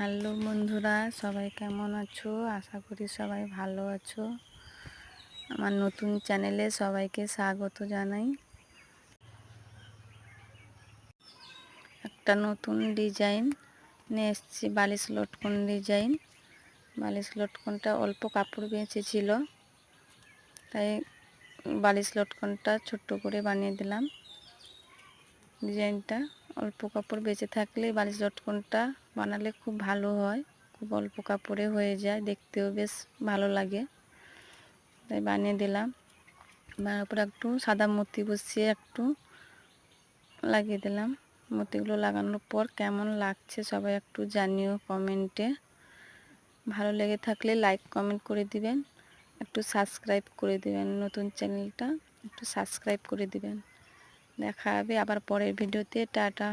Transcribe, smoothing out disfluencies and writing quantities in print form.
Hello বন্ধুরা, সবাই কেমন আছো? আশা করি সবাই ভালো আছো। আমার নতুন চ্যানেলে সবাইকে স্বাগত জানাই। একটা নতুন ডিজাইন নিয়ে এসেছি, বালিশ লটকন ডিজাইন। বালিশ লটকনটা অল্প কাপড় বেঁচেছিল, তাই বালিশ লটকনটা ছোট্ট করে বানিয়ে দিলাম। ডিজাইনটা অল্প কাপড় বেঁচে থাকলে বালিশ লটকনটা বানালে খুব ভালো হয়, খুব অল্প কাপড়ে হয়ে যায়, দেখতেও বেশ ভালো লাগে, তাই বানিয়ে দিলাম। তারপর একটু সাদা মতি বসিয়ে একটু লাগিয়ে দিলাম। মতিগুলো লাগানোর পর কেমন লাগছে সবাই একটু জানিও কমেন্টে। ভালো লেগে থাকলে লাইক কমেন্ট করে দিবেন, একটু সাবস্ক্রাইব করে দিবেন, নতুন চ্যানেলটা একটু সাবস্ক্রাইব করে দিবেন। দেখা হবে আবার পরের ভিডিওতে। টাটা।